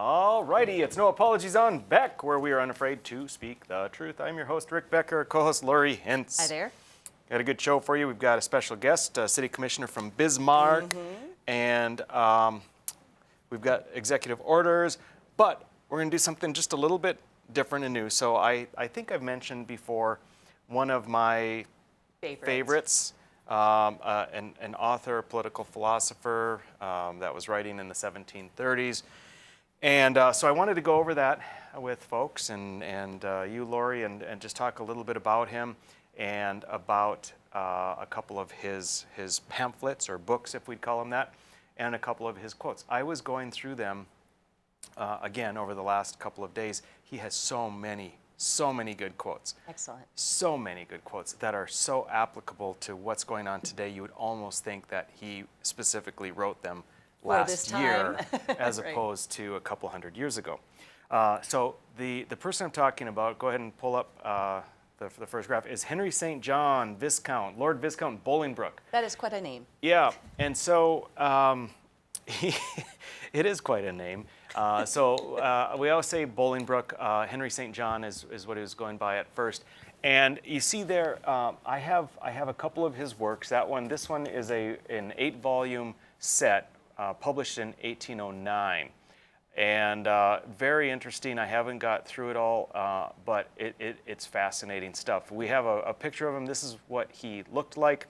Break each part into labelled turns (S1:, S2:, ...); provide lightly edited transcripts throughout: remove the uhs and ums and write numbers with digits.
S1: All righty, it's No Apologies on Beck, where we are unafraid to speak the truth. I'm your host, Rick Becker, co-host Lori Hintz.
S2: Hi there.
S1: Got a good show for you. We've got a special guest, City Commissioner from Bismarck, and we've got executive orders, but we're going to do something just a little bit different and new. So I think I've mentioned before one of my favorites, an author, political philosopher that was writing in the 1730s. And so I wanted to go over that with folks and you, Lori, and just talk a little bit about him and about a couple of his pamphlets or books, if we'd call them that, and a couple of his quotes. I was going through them again over the last couple of days. He has so many good quotes.
S2: Excellent. So
S1: many good quotes that are so applicable to what's going on today. You would almost think that he specifically wrote them last year as
S2: right.
S1: opposed to a couple hundred years ago. So the person I'm talking about, go ahead and pull up the first graph, is Henry St. John, Viscount, Lord Viscount Bolingbroke.
S2: that is quite a name.
S1: Yeah, and so it is quite a name. So we always say Bolingbroke. Henry St. John is what he was going by at first. And you see there, I have a couple of his works. This one is an 8-volume set published in 1809. And very interesting. I haven't got through it all, but it's fascinating stuff. We have a picture of him. This is what he looked like.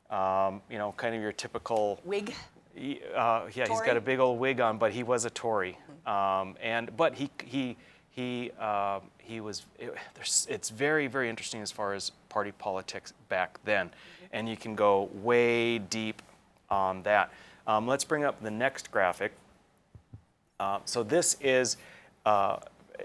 S1: You know, kind of your typical
S2: Wig.
S1: Yeah, he's got a big old wig on, but he was a Tory. But he was. It's very, very interesting as far as party politics back then, and you can go way deep on that. Let's bring up the next graphic. So this is,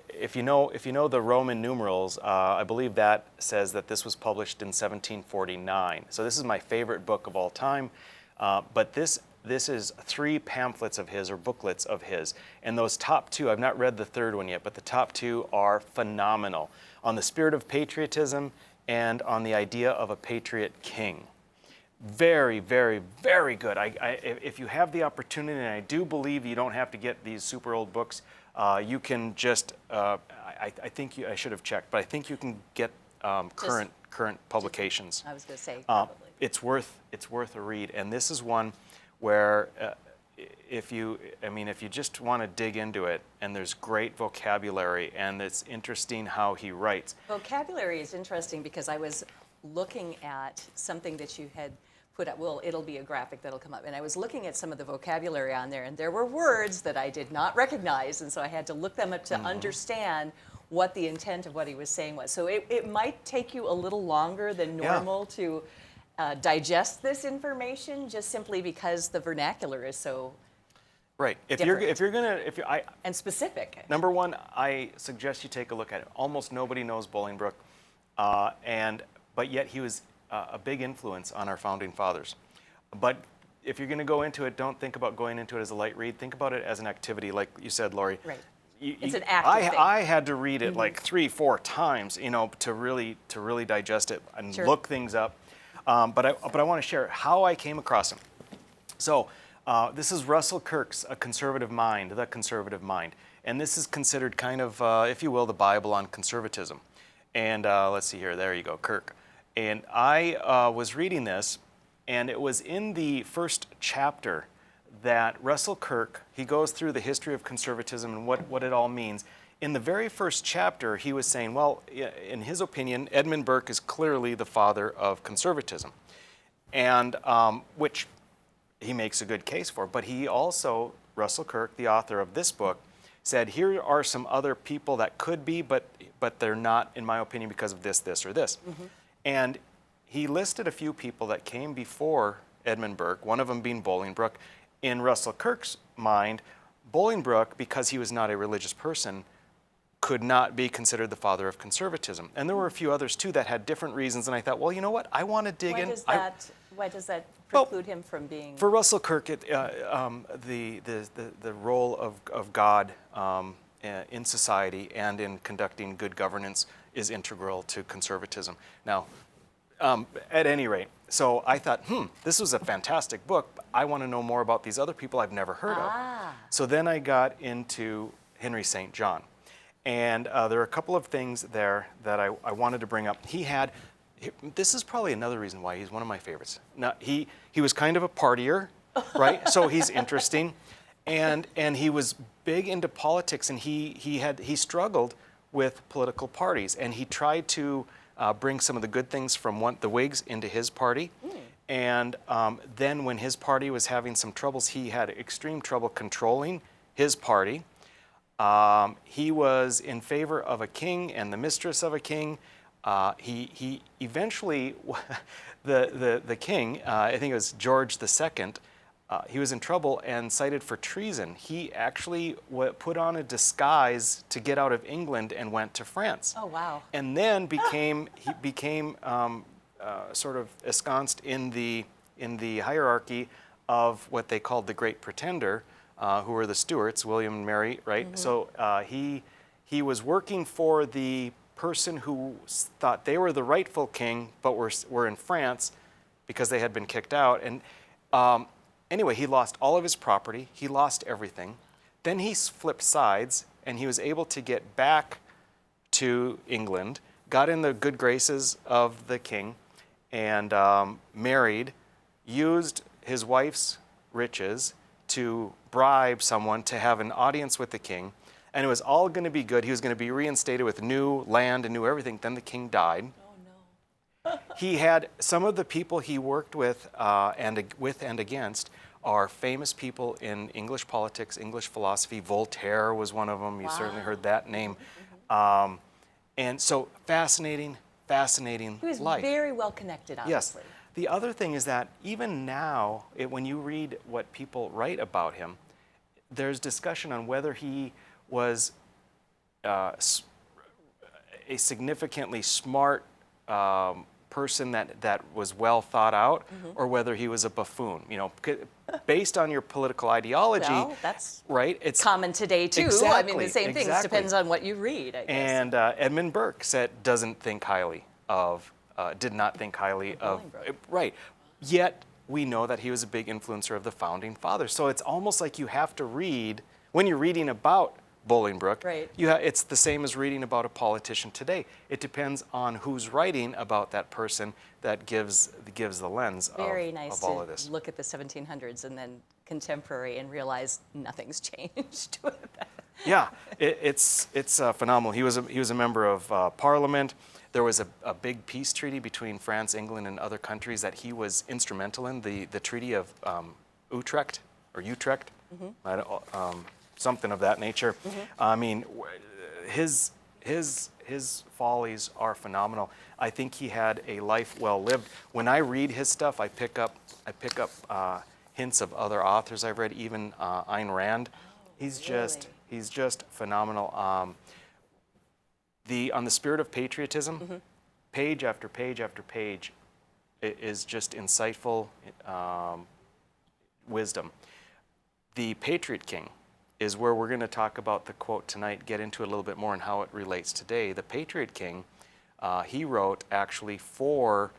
S1: if you know the Roman numerals, I believe that says that this was published in 1749. So this is my favorite book of all time. But this is 3 pamphlets of his, or booklets of his, and those top 2, I've not read the third one yet, but the top 2 are phenomenal, on the spirit of patriotism and on the idea of a patriot king. Very, very, very good. If you have the opportunity, and I do believe you don't have to get these super old books, you can just, I think I should have checked, but I think you can get current publications.
S2: I was going to say, probably.
S1: It's worth a read, and this is one where if you just want to dig into it, and there's great vocabulary, and it's interesting how he writes.
S2: Vocabulary is interesting because I was looking at something that you had put up. Well, it'll be a graphic that'll come up, and I was looking at some of the vocabulary on there, and there were words that I did not recognize, and so I had to look them up to understand what the intent of what he was saying was. So it might take you a little longer than normal to digest this information, just simply because the vernacular is so
S1: right.
S2: and specific.
S1: Number one, I suggest you take a look at it. Almost nobody knows Bolingbroke, but yet he was a big influence on our founding fathers. But if you're going to go into it, don't think about going into it as a light read. Think about it as an activity, like you said, Lori.
S2: Right. It's an active thing.
S1: I had to read it like 3-4 times, to really digest it and look things up. But I want to share how I came across him. So this is Russell Kirk's A Conservative Mind, The Conservative Mind. And this is considered kind of, if you will, the Bible on conservatism. And let's see here, there you go, Kirk. And I was reading this, and it was in the first chapter that Russell Kirk, he goes through the history of conservatism and what it all means. In the very first chapter, he was saying, well, in his opinion, Edmund Burke is clearly the father of conservatism, and which he makes a good case for. But he also, Russell Kirk, the author of this book, said, here are some other people that could be, but they're not, in my opinion, because of this, this, or this. And he listed a few people that came before Edmund Burke, one of them being Bolingbroke. In Russell Kirk's mind, Bolingbroke, because he was not a religious person, could not be considered the father of conservatism. And there were a few others too that had different reasons, and I thought, well, you know what, I want to dig in.
S2: Why does that preclude him from being?
S1: For Russell Kirk, the role of God in society and in conducting good governance is integral to conservatism. Now, at any rate, so I thought, this was a fantastic book. I want to know more about these other people I've never heard of. So then I got into Henry St. John. And there are a couple of things there that I wanted to bring up. This is probably another reason why he's one of my favorites. Now, he was kind of a partier, right? So he's interesting. And he was big into politics, and he struggled with political parties, and he tried to bring some of the good things from the Whigs into his party. And then when his party was having some troubles, he had extreme trouble controlling his party. He was in favor of a king and the mistress of a king. He eventually, the king, I think it was George II, he was in trouble and cited for treason. He actually put on a disguise to get out of England and went to France.
S2: Oh, wow.
S1: And then became sort of ensconced in the hierarchy of what they called the Great Pretender, who were the Stuarts, William and Mary, right? Mm-hmm. So he was working for the person who thought they were the rightful king, but were in France because they had been kicked out. And anyway, he lost all of his property. He lost everything. Then he flipped sides, and he was able to get back to England, got in the good graces of the king, and married, used his wife's riches to bribe someone to have an audience with the king, and it was all going to be good. He was going to be reinstated with new land and new everything. Then the king died.
S2: Oh, no.
S1: He had some of the people he worked with and against are famous people in English politics, English philosophy. Voltaire was one of them. You certainly heard that name. And so fascinating
S2: He was
S1: life.
S2: very well connected, obviously.
S1: Yes. The other thing is that even now, when you read what people write about him, there's discussion on whether he was a significantly smart person that was well thought out, or whether he was a buffoon. You know, based on your political ideology,
S2: Well, that's
S1: right? It's
S2: common today too.
S1: Exactly,
S2: I mean, the same thing. It depends on what you read, I guess.
S1: And Edmund Burke doesn't think highly of, did not think highly of, right. Yet we know that he was a big influencer of the founding fathers. So it's almost like you have to read, when you're reading about Bolingbroke,
S2: right.
S1: It's the same as reading about a politician today. It depends on who's writing about that person that gives the lens
S2: Very
S1: of
S2: nice
S1: all
S2: to
S1: of this.
S2: look at the 1700s and then contemporary and realize nothing's changed with that.
S1: Yeah, it's phenomenal. He was a member of Parliament. There was a big peace treaty between France, England, and other countries that he was instrumental in. The Treaty of Utrecht, something of that nature. I mean, his follies are phenomenal. I think he had a life well lived. When I read his stuff, I pick up hints of other authors I've read, even Ayn Rand. He's just phenomenal. On the spirit of patriotism, page after page after page is just insightful wisdom. The Patriot King is where we're going to talk about the quote tonight, get into it a little bit more and how it relates today. The Patriot King, he wrote actually for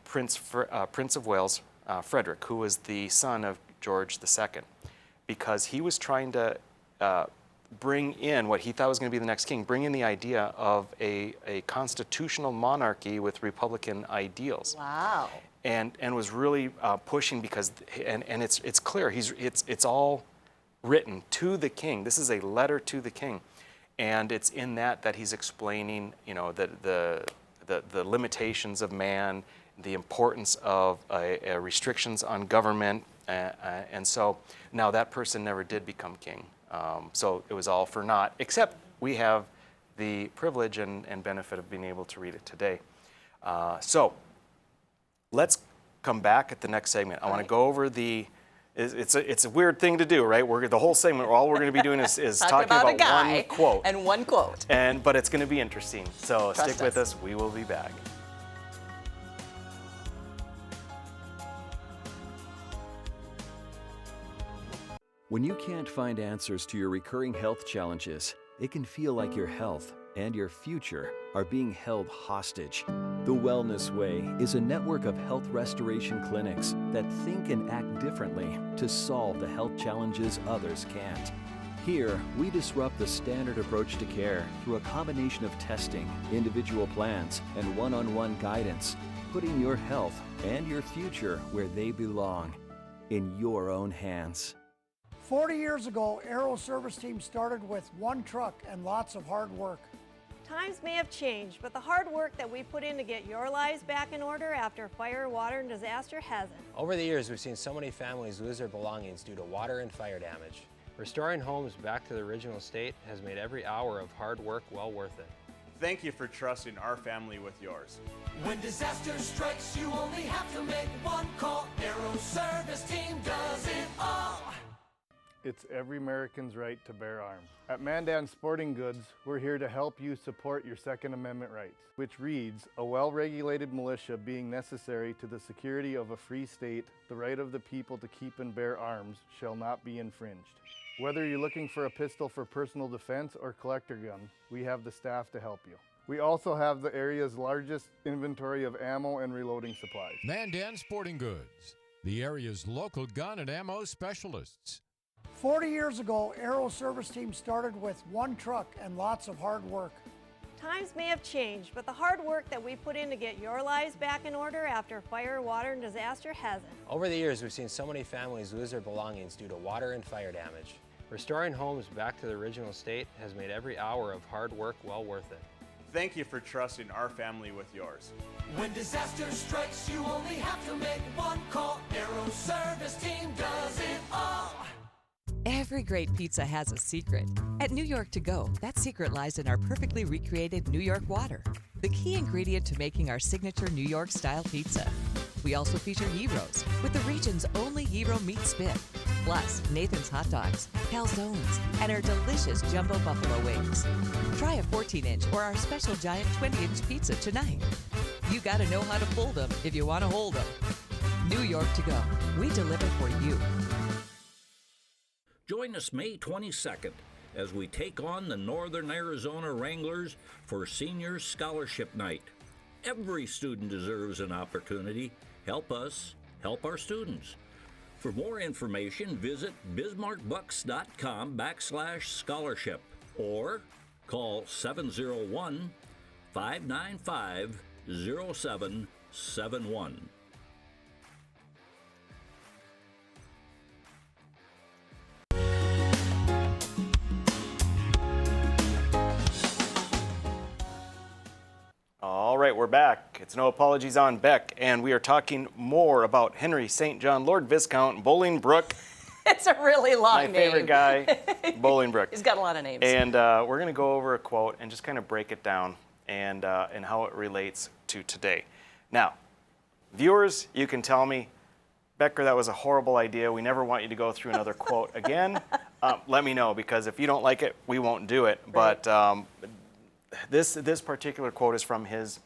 S1: Prince of Wales, Frederick, who was the son of George II, because he was trying to bring in what he thought was going to be the next king, bring in the idea of a constitutional monarchy with republican ideals.
S2: Wow.
S1: And was really pushing because, and it's clear, it's all written to the king. This is a letter to the king. And it's in that he's explaining, the limitations of man, the importance of restrictions on government. And so now that person never did become king. So it was all for naught, except we have the privilege and benefit of being able to read it today. So let's come back at the next segment. I want to go over it's a weird thing to do, right? The whole segment, all we're going to be doing is talking about
S2: a guy
S1: one quote.
S2: And one quote.
S1: But it's going to be interesting. So stick with us. We will be back.
S3: When you can't find answers to your recurring health challenges, it can feel like your health and your future are being held hostage. The Wellness Way is a network of health restoration clinics that think and act differently to solve the health challenges others can't. Here, we disrupt the standard approach to care through a combination of testing, individual plans, and one-on-one guidance, putting your health and your future where they belong, in your own hands.
S4: 40 years ago, Aero Service Team started with one truck and lots of hard work.
S5: Times may have changed, but the hard work that we put in to get your lives back in order after fire, water, and disaster hasn't.
S6: Over the years, we've seen so many families lose their belongings due to water and fire damage. Restoring homes back to the original state has made every hour of hard work well worth it.
S7: Thank you for trusting our family with yours.
S8: When disaster strikes, you only have to make one call. Aero Service Team does it all.
S9: It's every American's right to bear arms. At Mandan Sporting Goods, we're here to help you support your Second Amendment rights, which reads, a well-regulated militia being necessary to the security of a free state, the right of the people to keep and bear arms shall not be infringed. Whether you're looking for a pistol for personal defense or collector gun, we have the staff to help you. We also have the area's largest inventory of ammo and reloading supplies.
S10: Mandan Sporting Goods, the area's local gun and ammo specialists.
S4: 40 years ago, Aero Service Team started with one truck and lots of hard work.
S5: Times may have changed, but the hard work that we put in to get your lives back in order after fire, water, and disaster hasn't.
S6: Over the years, we've seen so many families lose their belongings due to water and fire damage. Restoring homes back to the original state has made every hour of hard work well worth it.
S7: Thank you for trusting our family with yours.
S8: When disaster strikes, you only have to make one call. Aero Service Team does it all.
S11: Every great pizza has a secret. At New York To Go, that secret lies in our perfectly recreated New York water, the key ingredient to making our signature New York-style pizza. We also feature gyros, with the region's only gyro meat spit, plus Nathan's hot dogs, calzones, and our delicious jumbo buffalo wings. Try a 14-inch or our special giant 20-inch pizza tonight. You gotta know how to fold them if you want to hold them. New York To Go, we deliver for you.
S12: Join us May 22nd as we take on the Northern Arizona Wranglers for Senior Scholarship Night. Every student deserves an opportunity. Help us help our students. For more information, visit bismarckbucks.com/scholarship or call 701-595-0771.
S1: All right, we're back. It's No Apologies on Beck, and we are talking more about Henry St. John, Lord Viscount Bolingbroke.
S2: It's a really long name.
S1: My favorite guy, Bolingbroke.
S2: He's got a lot of names.
S1: And we're going to go over a quote and just kind of break it down and how it relates to today. Now, viewers, you can tell me, Becker, that was a horrible idea. We never want you to go through another quote again. Let me know, because if you don't like it, we won't do it.
S2: Right.
S1: But this particular quote is from his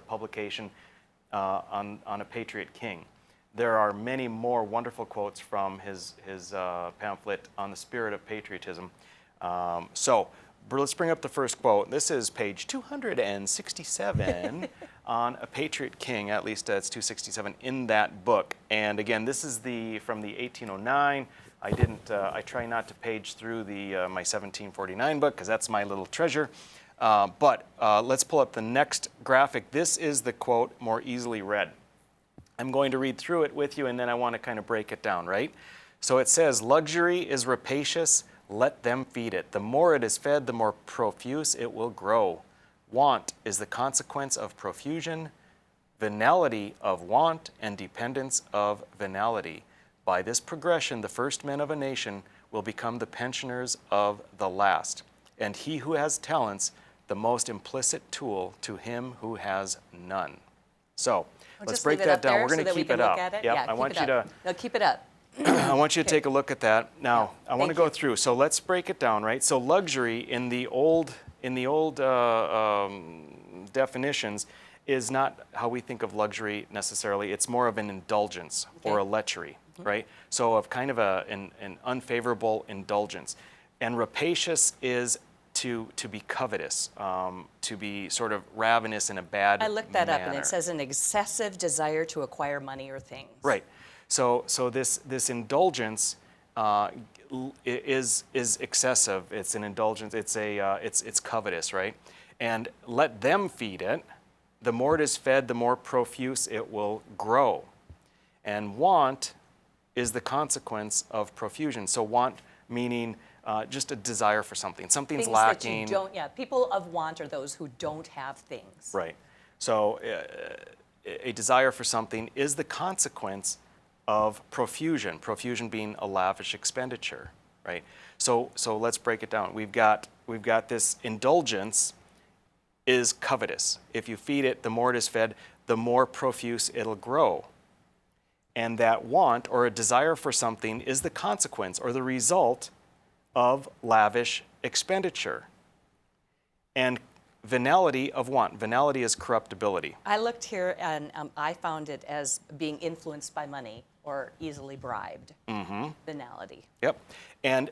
S1: publication on a Patriot King. There are many more wonderful quotes from his pamphlet on the spirit of patriotism. So let's bring up the first quote. This is page 267 on A Patriot King. At least it's 267 in that book. And again, this is from the 1809. I try not to page through my 1749 book, because that's my little treasure. But let's pull up the next graphic. This is the quote more easily read. I'm going to read through it with you, and then I want to kind of break it down, right? So it says, luxury is rapacious, let them feed it. The more it is fed, the more profuse it will grow. Want is the consequence of profusion, venality of want, and dependence of venality. By this progression, the first men of a nation will become the pensioners of the last, and he who has talents, the most implicit tool to him who has none. So let's break that down. We're going to keep it up.
S2: Yep,
S1: yeah, I want you to.
S2: No, keep it up.
S1: I want you to take a look at that. Now, I want to go through. So let's break it down, right? So luxury in the old definitions is not how we think of luxury necessarily. It's more of an indulgence or a lechery, right? So of kind of an unfavorable indulgence. And rapacious is to be covetous, to be sort of ravenous in a bad manner.
S2: I looked that up, and it says an excessive desire to acquire money or things.
S1: Right. So this indulgence is excessive. It's an indulgence. It's covetous, right? And let them feed it. The more it is fed, the more profuse it will grow. And want is the consequence of profusion. So want meaning just a desire for something. Something's
S2: things
S1: lacking.
S2: That you don't, yeah, people of want are those who don't have things.
S1: Right. So a desire for something is the consequence of profusion. Profusion being a lavish expenditure, right? So let's break it down. We've got this indulgence is covetous. If you feed it, the more it is fed, the more profuse it'll grow. And that want or a desire for something is the consequence or the result of lavish expenditure. And venality of want. Venality is corruptibility.
S2: I looked here and I found it as being influenced by money or easily bribed. Venality.
S1: Yep. And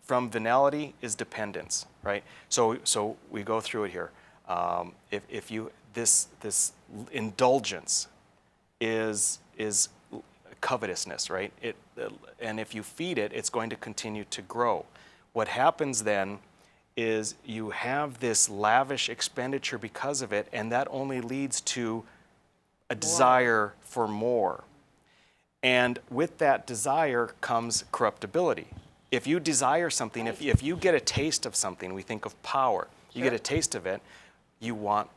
S1: from venality is dependence, right? So we go through it here. If you this indulgence is covetousness, right? And if you feed it, it's going to continue to grow. What happens then is you have this lavish expenditure because of it, and that only leads to a desire for more. And with that desire comes corruptibility. If you desire something, if you get a taste of something, we think of power. You get a taste of it, you want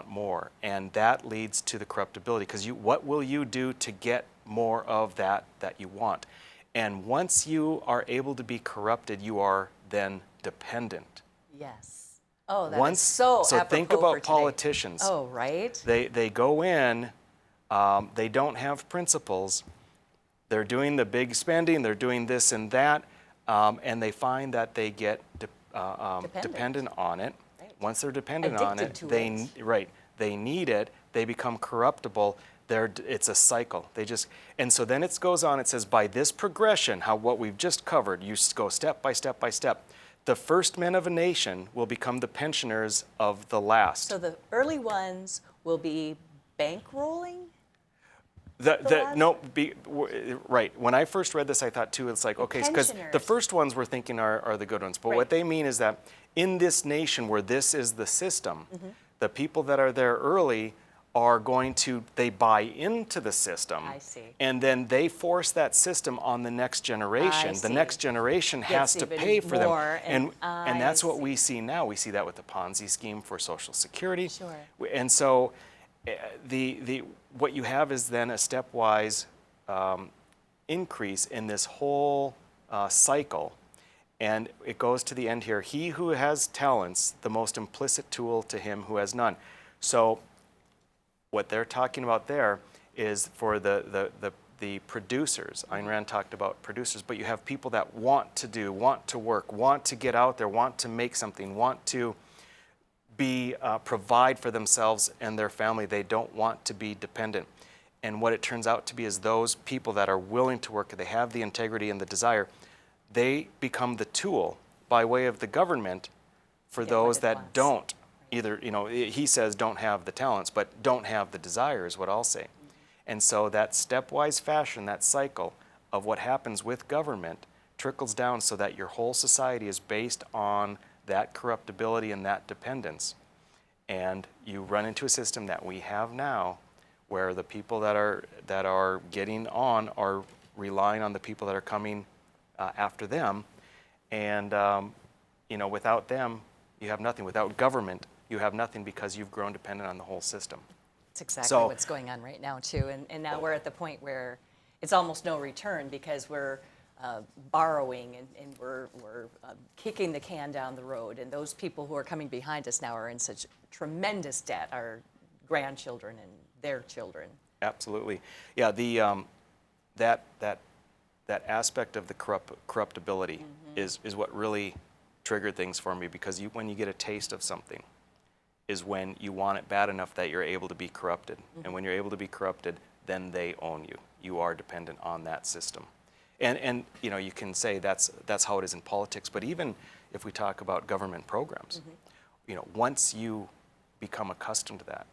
S1: more, and that leads to the corruptibility. Because what will you do to get more of that you want? And once you are able to be corrupted, you are then dependent.
S2: Yes. Oh, that is so
S1: think
S2: apropos
S1: about
S2: for today.
S1: politicians.
S2: Oh, right.
S1: They go in, they don't have principles. They're doing the big spending. They're doing this and that, and they find that they get dependent on it.
S2: Right.
S1: Once they're dependent on it,
S2: Addicted to it.
S1: they need it. They become corruptible. It's a cycle. And so then it goes on. It says, by this progression, what we've just covered, you go step by step by step. The first men of a nation will become the pensioners of the last.
S2: So the early ones will be bankrolling?
S1: Right. When I first read this, I thought too, it's like, okay, because the first ones we're thinking are the good ones. But what they mean is that in this nation where this is the system, the people that are there early are they buy into the system.
S2: I see.
S1: And then they force that system on the next generation. The next generation has to pay for them. And that's what we see now. We see that with the Ponzi scheme for Social Security.
S2: Sure.
S1: And so what you have is then a stepwise increase in this whole cycle. And it goes to the end here. He who has talents, the most implicit tool to him who has none. So what they're talking about there is for the producers. Ayn Rand talked about producers, but you have people that want to work, want to get out there, want to make something, want to provide for themselves and their family. They don't want to be dependent. And what it turns out to be is those people that are willing to work, they have the integrity and the desire, they become the tool by way of the government for those that don't. Either, he says don't have the talents, but don't have the desire is what I'll say. And so that stepwise fashion, that cycle of what happens with government trickles down so that your whole society is based on that corruptibility and that dependence. And you run into a system that we have now where the people that are getting on are relying on the people that are coming after them. And, without them, you have nothing. Without government, you have nothing because you've grown dependent on the whole system.
S2: That's exactly what's going on right now, too. And now we're at the point where it's almost no return because we're borrowing and we're kicking the can down the road. And those people who are coming behind us now are in such tremendous debt, our grandchildren and their children.
S1: Absolutely. Yeah, that aspect of the corruptibility is what really triggered things for me, because when you get a taste of something is when you want it bad enough that you're able to be corrupted. And when you're able to be corrupted, then they own you. You are dependent on that system. And you can say that's how it is in politics, but even if we talk about government programs, once you become accustomed to that,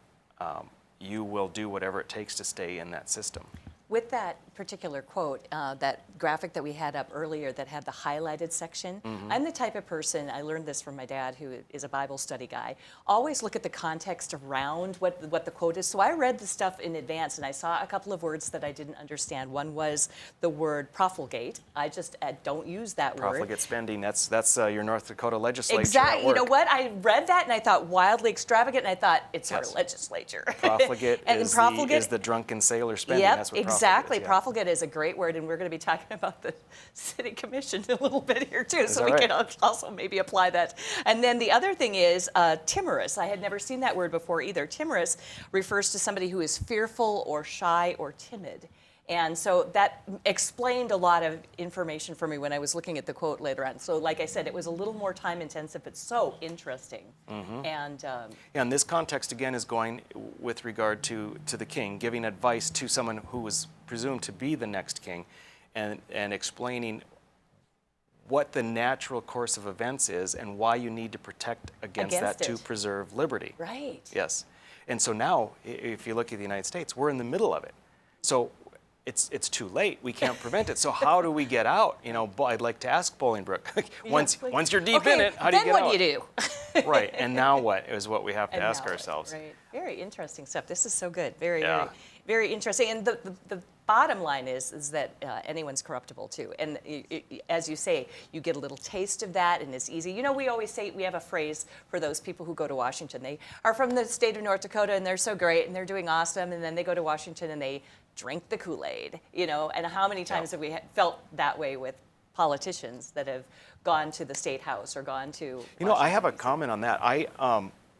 S1: you will do whatever it takes to stay in that system.
S2: With that particular quote, that graphic that we had up earlier that had the highlighted section, I'm the type of person, I learned this from my dad, who is a Bible study guy, always look at the context around what the quote is. So I read the stuff in advance, and I saw a couple of words that I didn't understand. One was the word profligate. I just don't use that word.
S1: Profligate spending, that's your North Dakota legislature
S2: Exactly.
S1: at work.
S2: You know what? I read that, and I thought wildly extravagant, and I thought, it's our legislature.
S1: Profligate, is the drunken sailor spending.
S2: Yep,
S1: That's what
S2: exactly.
S1: Profligate is,
S2: Profligate is a great word, and we're going to be talking about the city commission a little bit here too,
S1: Is
S2: so
S1: that
S2: we
S1: right?
S2: can also maybe apply that. And then the other thing is timorous. I had never seen that word before either. Timorous refers to somebody who is fearful or shy or timid. And so that explained a lot of information for me when I was looking at the quote later on. So like I said, it was a little more time intensive, but so interesting. And
S1: Yeah, and this context again is going with regard to the king, giving advice to someone who was presumed to be the next king, and explaining what the natural course of events is and why you need to protect against that to preserve liberty.
S2: Right.
S1: Yes. And so now, if you look at the United States, we're in the middle of it. So it's too late. We can't prevent it. So how do we get out? You know, I'd like to ask Bolingbrook. once you're deep in it, how do you get out?
S2: Then what do you do?
S1: Right. And now what is what we have to
S2: And
S1: ask
S2: now
S1: ourselves.
S2: Right. Very interesting stuff. This is so good. Very,
S1: Yeah.
S2: very interesting. And the bottom line is that anyone's corruptible too. And as you say, you get a little taste of that, and it's easy. You know, we always say, we have a phrase for those people who go to Washington. They are from the state of North Dakota, and they're so great, and they're doing awesome, and then they go to Washington and they drink the Kool-Aid, you know. And how many times have we felt that way with politicians that have gone to the state house or gone to
S1: You know, I have a comment on that.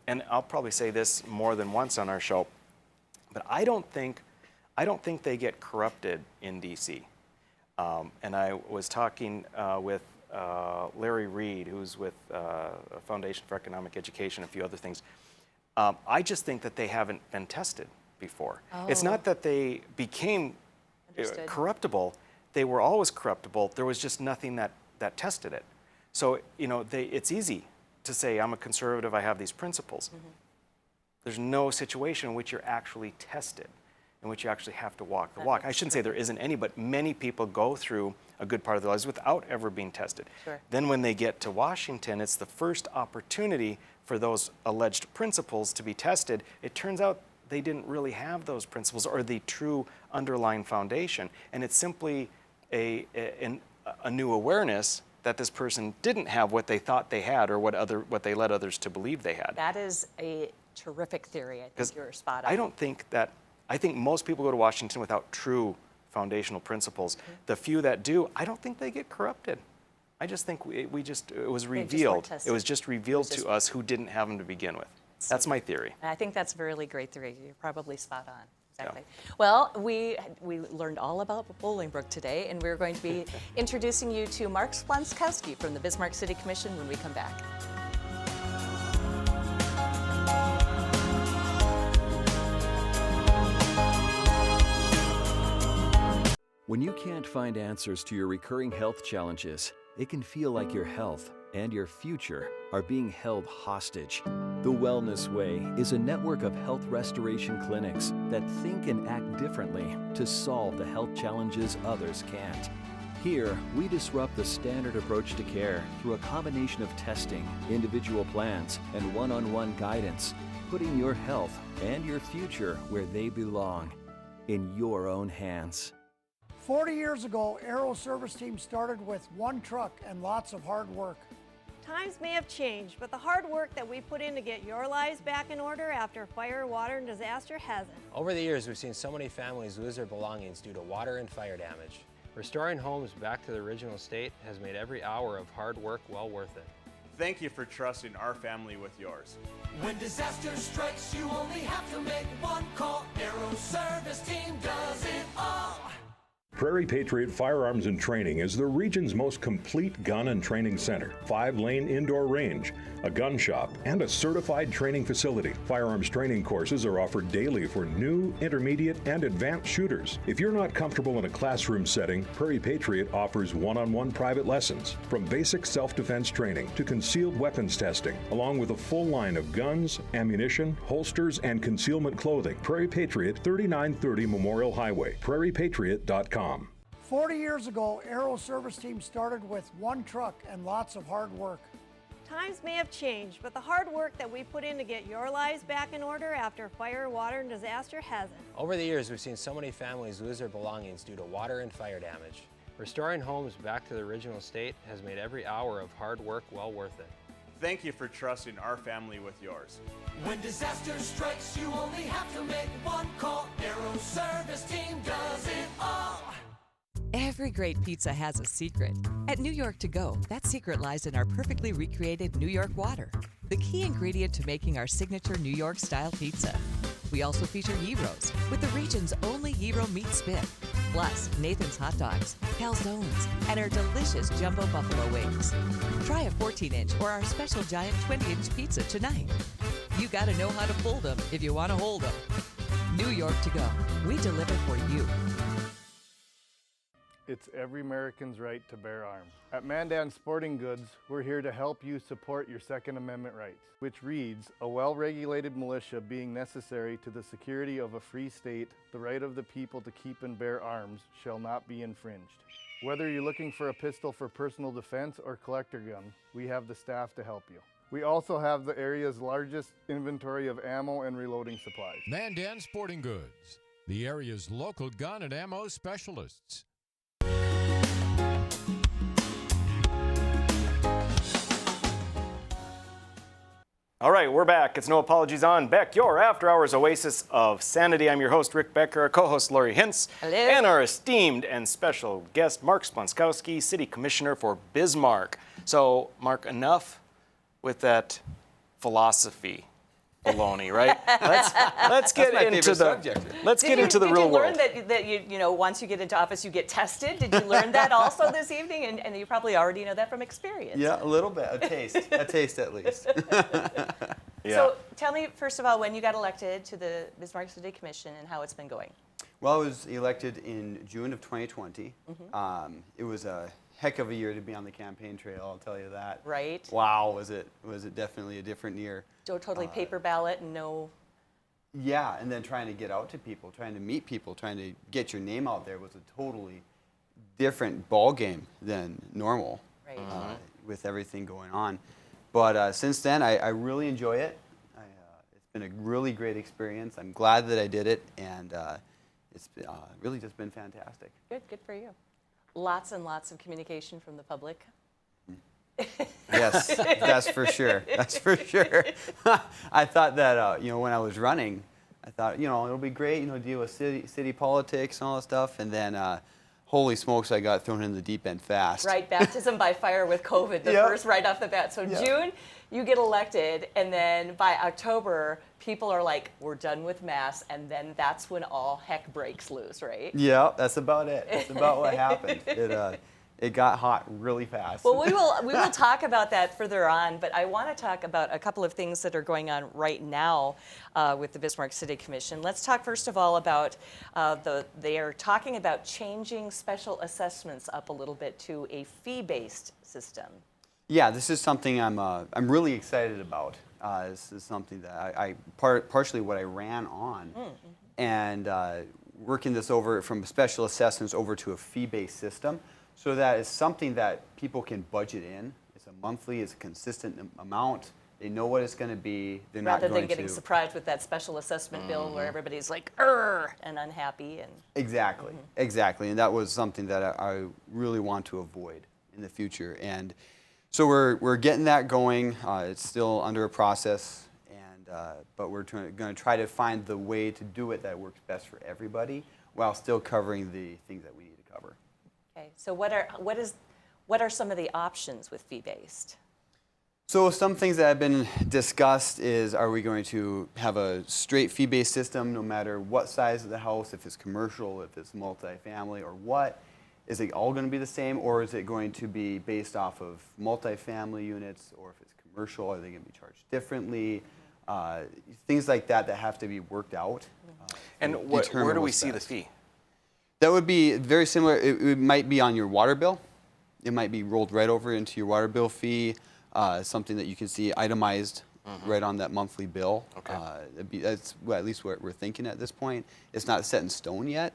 S1: And I'll probably say this more than once on our show, but I don't think they get corrupted in D.C. And I was talking with Larry Reed, who's with Foundation for Economic Education, a few other things. I just think that they haven't been tested before. It's not that they became corruptible. They were always corruptible. There was just nothing that tested it. So, you know, it's easy to say, I'm a conservative, I have these principles. There's no situation in which you're actually tested, in which you actually have to walk the walk. I shouldn't say there isn't any, but many people go through a good part of their lives without ever being tested.
S2: Sure.
S1: Then when they get to Washington, it's the first opportunity for those alleged principles to be tested. It turns out they didn't really have those principles or the true underlying foundation. And it's simply a new awareness that this person didn't have what they thought they had or what they led others to believe they had.
S2: That is a terrific theory. I think you're spot on.
S1: I think most people go to Washington without true foundational principles. The few that do, I don't think they get corrupted. I just think it was revealed. It was just revealed to us who didn't have them to begin with. That's my theory.
S2: I think that's a really great theory. You're probably spot on. Exactly. Yeah. Well, we learned all about Bolingbrook today, and we're going to be introducing you to Mark Splonskowski from the Bismarck City Commission when we come back.
S3: When you can't find answers to your recurring health challenges, it can feel like your health and your future are being held hostage. The Wellness Way is a network of health restoration clinics that think and act differently to solve the health challenges others can't. Here, we disrupt the standard approach to care through a combination of testing, individual plans, and one-on-one guidance, putting your health and your future where they belong, in your own hands.
S4: 40 years ago, Aero Service Team started with one truck and lots of hard work.
S5: Times may have changed, but the hard work that we put in to get your lives back in order after fire, water, and disaster hasn't.
S6: Over the years, we've seen so many families lose their belongings due to water and fire damage. Restoring homes back to the original state has made every hour of hard work well worth it.
S7: Thank you for trusting our family with yours.
S8: When disaster strikes, you only have to make one call. Aero Service Team does it all.
S13: Prairie Patriot Firearms and Training is the region's most complete gun and training center. 5-lane indoor range, a gun shop, and a certified training facility. Firearms training courses are offered daily for new, intermediate, and advanced shooters. If you're not comfortable in a classroom setting, Prairie Patriot offers one-on-one private lessons, from basic self-defense training to concealed weapons testing, along with a full line of guns, ammunition, holsters, and concealment clothing. Prairie Patriot, 3930 Memorial Highway, prairiepatriot.com.
S4: 40 years ago, Aero Service Team started with one truck and lots of hard work.
S5: Times may have changed, but the hard work that we put in to get your lives back in order after fire, water, and disaster hasn't.
S6: Over the years, we've seen so many families lose their belongings due to water and fire damage. Restoring homes back to the original state has made every hour of hard work well worth it.
S7: Thank you for trusting our family with yours.
S8: When disaster strikes, you only have to make one call. Aero Service Team does it all.
S11: Every great pizza has a secret. At New York To Go, that secret lies in our perfectly recreated New York water, the key ingredient to making our signature New York-style pizza. We also feature gyros, with the region's only gyro meat spit, plus Nathan's hot dogs, calzones, and our delicious jumbo buffalo wings. Try a 14-inch or our special giant 20-inch pizza tonight. You gotta know how to fold them if you want to hold them. New York To Go, we deliver for you.
S9: It's every American's right to bear arms. At Mandan Sporting Goods, we're here to help you support your Second Amendment rights, which reads, a well-regulated militia being necessary to the security of a free state, the right of the people to keep and bear arms shall not be infringed. Whether you're looking for a pistol for personal defense or collector gun, we have the staff to help you. We also have the area's largest inventory of ammo and reloading supplies.
S10: Mandan Sporting Goods, the area's local gun and ammo specialists.
S1: All right, we're back. It's No Apologies on Beck, your after-hours oasis of sanity. I'm your host, Rick Becker, our co-host, Lori Hintz,
S2: Hello.
S1: and our esteemed and special guest, Mark Splonskowski, City Commissioner for Bismarck. So, Mark, enough with that philosophy baloney, right? Let's get into the real world.
S2: Did you learn that you know once you get into office you get tested? Did you learn that also this evening? And you probably already know that from experience.
S14: Yeah, a little bit, a taste at least.
S1: Yeah.
S2: So tell me first of all when you got elected to the Bismarck City Commission and how it's been going.
S14: Well, I was elected in June of 2020. It was a heck of a year to be on the campaign trail, I'll tell you that.
S2: Right.
S14: Wow, was it definitely a different year.
S2: Totally paper ballot and no.
S14: Yeah, and then trying to get out to people, trying to meet people, trying to get your name out there was a totally different ball game than normal.
S2: Right.
S14: With everything going on. But since then, I really enjoy it. It's been a really great experience. I'm glad that I did it, and it's really just been fantastic.
S2: Good for you. Lots and lots of communication from the public.
S14: Yes, that's for sure. That's for sure. I thought that, when I was running, I thought, it'll be great, deal with city politics and all that stuff. And then, holy smokes, I got thrown in the deep end fast.
S2: Right, baptism by fire with COVID, the first right off the bat. So June, you get elected, and then by October, people are like, we're done with masks, and then that's when all heck breaks loose, right?
S14: Yeah, that's about it. That's about what happened. It got hot really fast.
S2: Well, we will talk about that further on, but I want to talk about a couple of things that are going on right now with the Bismarck City Commission. Let's talk first of all about they are talking about changing special assessments up a little bit to a fee-based system.
S14: Yeah, this is something I'm really excited about. This is something that partially what I ran on, and working this over from special assessments over to a fee-based system. So that is something that people can budget in. It's a monthly, it's a consistent amount. They know what it's going to be. They're not
S2: Rather
S14: going
S2: than getting
S14: to
S2: surprised with that special assessment bill where everybody's like, and unhappy. And
S14: Exactly, exactly. And that was something that I really want to avoid in the future. And so we're getting that going. It's still under a process, but we're going to try to find the way to do it that works best for everybody while still covering the things that we need to cover.
S2: Okay, so what are some of the options with fee-based?
S14: So some things that have been discussed is, are we going to have a straight fee-based system no matter what size of the house, if it's commercial, if it's multifamily, or what? Is it all going to be the same, or is it going to be based off of multifamily units, or if it's commercial, are they going to be charged differently? Things like that that have to be worked out.
S1: And where do we see the fee?
S14: That would be very similar. It might be on your water bill. It might be rolled right over into your water bill fee. Something that you can see itemized right on that monthly bill.
S1: Okay.
S14: That's at least what we're thinking at this point. It's not set in stone yet,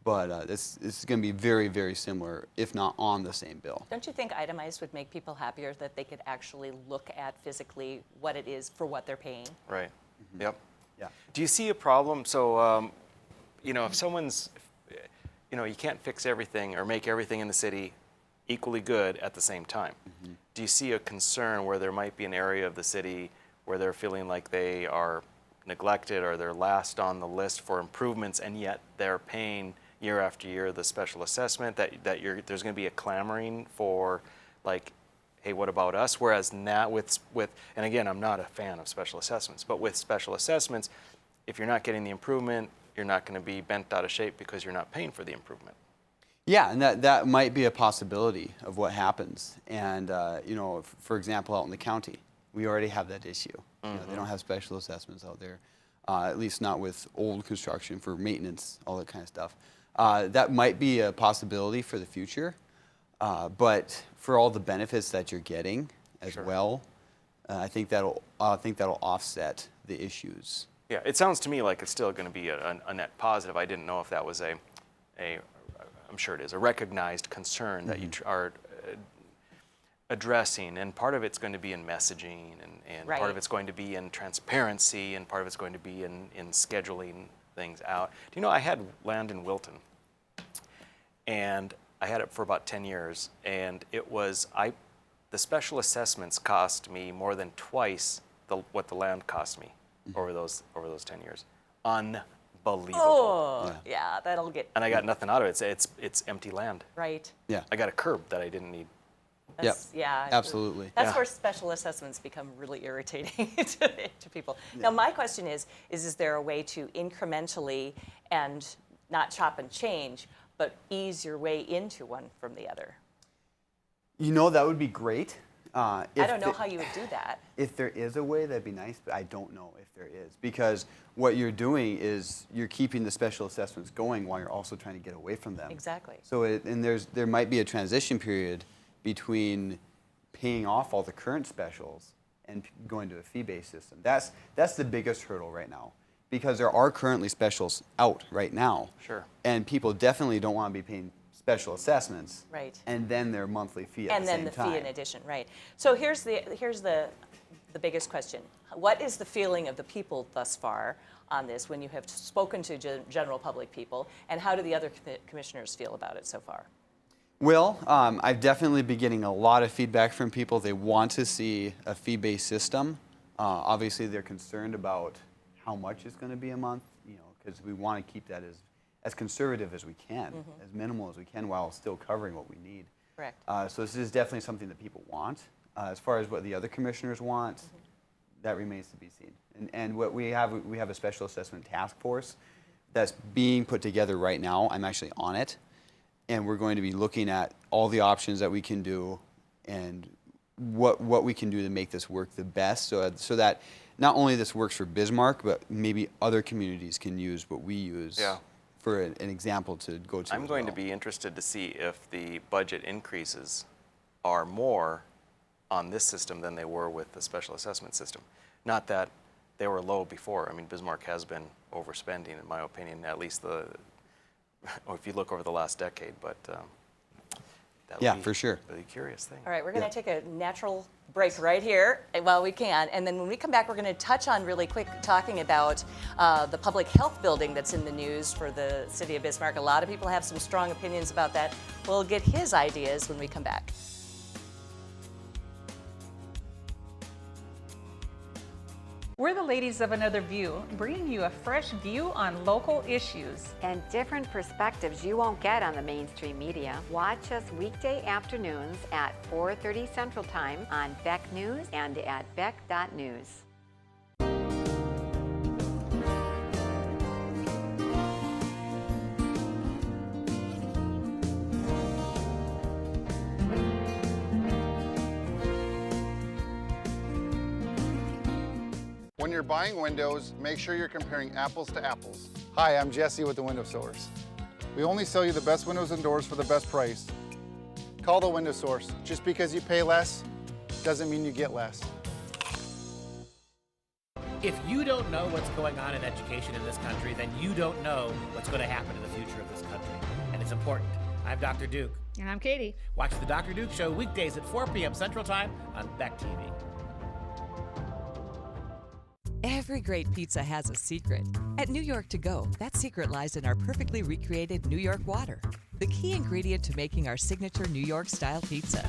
S14: but it's going to be very, very similar, if not on the same bill.
S2: Don't you think itemized would make people happier, that they could actually look at physically what it is for what they're paying?
S1: Right. Yep.
S14: Yeah.
S1: Do you see a problem? So, if someone's, you can't fix everything or make everything in the city equally good at the same time. Do you see a concern where there might be an area of the city where they're feeling like they are neglected or they're last on the list for improvements, and yet they're paying year after year the special assessment, that there's going to be a clamoring for, like, hey, what about us? Whereas now with and again, I'm not a fan of special assessments, but with special assessments, if you're not getting the improvement, you're not going to be bent out of shape because you're not paying for the improvement.
S14: Yeah, and that might be a possibility of what happens. And, for example, out in the county, we already have that issue. They don't have special assessments out there, at least not with old construction for maintenance, all that kind of stuff. That might be a possibility for the future, but for all the benefits that you're getting as well, I think that'll offset the issues.
S1: Yeah, it sounds to me like it's still going to be a net positive. I didn't know if that was I'm sure it is, a recognized concern that you are addressing, and part of it's going to be in messaging, and part of it's going to be in transparency, and part of it's going to be in scheduling things out. Do you know, I had land in Wilton, and I had it for about 10 years, and it was, the special assessments cost me more than twice what the land cost me over those 10 years. Unbelievable.
S2: Oh, yeah, that'll get.
S1: And I got nothing out of it. It's empty land.
S2: Right.
S14: Yeah.
S1: I got a curb that I didn't need.
S2: Yeah.
S14: Absolutely.
S2: That's where special assessments become really irritating to people. Now, my question is there a way to incrementally and not chop and change, but ease your way into one from the other?
S14: That would be great.
S2: I don't know how you would do that.
S14: If there is a way, that'd be nice, but I don't know if there is. Because what you're doing is you're keeping the special assessments going while you're also trying to get away from them.
S2: Exactly.
S14: So there might be a transition period between paying off all the current specials and going to a fee-based system. That's the biggest hurdle right now, because there are currently specials out right now.
S1: Sure.
S14: And people definitely don't want to be paying special assessments.
S2: Right.
S14: And then their monthly fee at the same time.
S2: And then the fee in addition, right. So here's the biggest question. What is the feeling of the people thus far on this when you have spoken to general public people, and how do the other commissioners feel about it so far?
S14: Well, I've definitely been getting a lot of feedback from people. They want to see a fee-based system. Obviously, they're concerned about how much is going to be a month, because we want to keep that as conservative as we can, as minimal as we can, while still covering what we need.
S2: Correct.
S14: So this is definitely something that people want. As far as what the other commissioners want, that remains to be seen. And what we have a special assessment task force that's being put together right now. I'm actually on it. And we're going to be looking at all the options that we can do and what we can do to make this work the best, so that not only this works for Bismarck, but maybe other communities can use what we use for an example to go to.
S1: I'm going to be interested to see if the budget increases are more on this system than they were with the special assessment system. Not that they were low before. I mean, Bismarck has been overspending, in my opinion, at least if you look over the last decade, but that would be
S14: for sure.
S1: A really curious thing.
S2: All right, we're going to take a natural break right here while we can, and then when we come back, we're going to touch on really quick talking about the public health building that's in the news for the city of Bismarck. A lot of people have some strong opinions about that. We'll get his ideas when we come back.
S15: We're the ladies of Another View, bringing you a fresh view on local issues.
S16: And different perspectives you won't get on the mainstream media. Watch us weekday afternoons at 4:30 Central Time on Beck News and at beck.news.
S17: When you're buying windows, make sure you're comparing apples to apples. Hi, I'm Jesse with the Window Source. We only sell you the best windows and doors for the best price. Call the Window Source. Just because you pay less doesn't mean you get less.
S18: If you don't know what's going on in education in this country, then you don't know what's going to happen in the future of this country. And it's important. I'm Dr. Duke.
S15: And I'm Katie.
S18: Watch the Dr. Duke Show weekdays at 4 p.m. Central Time on Beck TV.
S11: Every great pizza has a secret. At New York To Go, that secret lies in our perfectly recreated New York water, the key ingredient to making our signature New York-style pizza.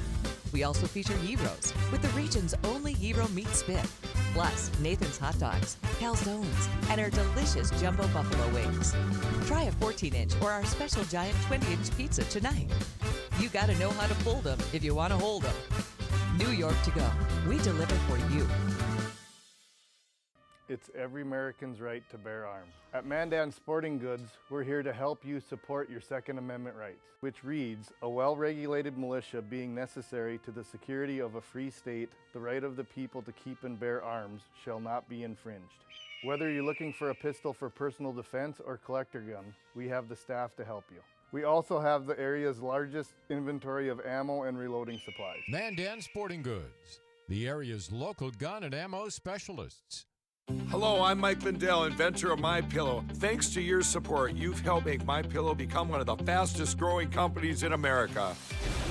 S11: We also feature gyros, with the region's only gyro meat spit, plus Nathan's hot dogs, calzones, and our delicious jumbo buffalo wings. Try a 14-inch or our special giant 20-inch pizza tonight. You gotta know how to fold them if you want to hold them. New York To Go, we deliver for you.
S9: It's every American's right to bear arms. At Mandan Sporting Goods, we're here to help you support your Second Amendment rights, which reads, a well-regulated militia being necessary to the security of a free state, the right of the people to keep and bear arms shall not be infringed. Whether you're looking for a pistol for personal defense or collector gun, we have the staff to help you. We also have the area's largest inventory of ammo and reloading supplies.
S10: Mandan Sporting Goods, the area's local gun and ammo specialists.
S19: Hello, I'm Mike Lindell, inventor of MyPillow. Thanks to your support, you've helped make MyPillow become one of the fastest growing companies in America.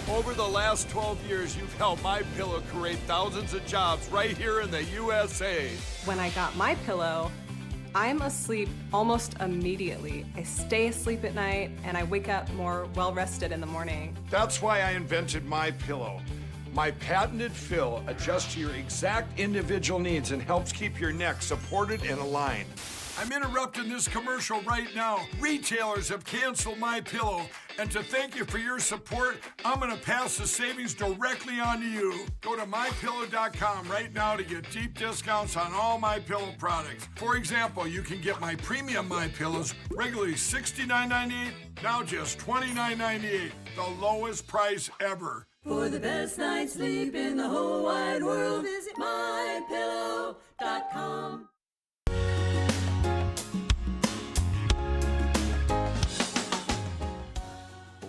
S19: Over the last 12 years, you've helped MyPillow create thousands of jobs right here in the USA.
S20: When I got MyPillow, I'm asleep almost immediately. I stay asleep at night and I wake up more well-rested in the morning.
S19: That's why I invented MyPillow. My patented fill adjusts to your exact individual needs and helps keep your neck supported and aligned. I'm interrupting this commercial right now. Retailers have canceled MyPillow, and to thank you for your support, I'm gonna pass the savings directly on to you. Go to MyPillow.com right now to get deep discounts on all MyPillow products. For example, you can get my premium MyPillows, regularly $69.98, now just $29.98, the lowest price ever.
S8: For the best night's sleep in the whole wide world, visit mypillow.com.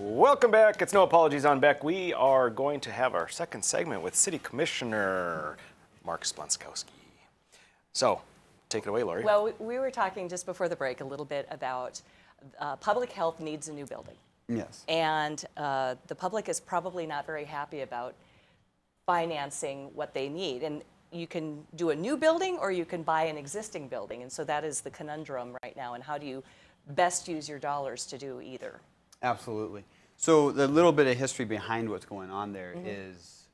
S1: Welcome back. It's No Apologies on Beck. We are going to have our second segment with City Commissioner Mark Splonskowski. So, take it away, Lori.
S2: Well, we were talking just before the break a little bit about public health needs a new building.
S14: Yes.
S2: And the public is probably not very happy about financing what they need. And you can do a new building or you can buy an existing building. And so that is the conundrum right now. And how do you best use your dollars to do either?
S14: Absolutely. So the little bit of history behind what's going on there is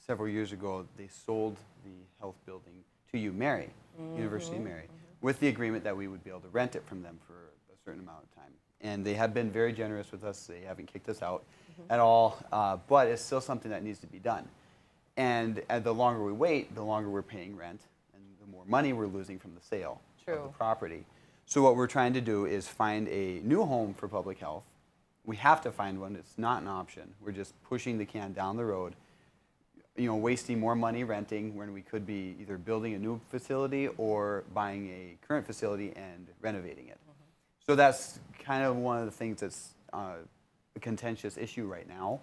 S14: several years ago they sold the health building to UMary, University of Mary, with the agreement that we would be able to rent it from them for a certain amount of time. And they have been very generous with us. They haven't kicked us out at all, but it's still something that needs to be done. And the longer we wait, the longer we're paying rent, and the more money we're losing from the sale of the property. So what we're trying to do is find a new home for public health. We have to find one. It's not an option. We're just pushing the can down the road, you know, wasting more money renting when we could be either building a new facility or buying a current facility and renovating it. So that's kind of one of the things that's a contentious issue right now,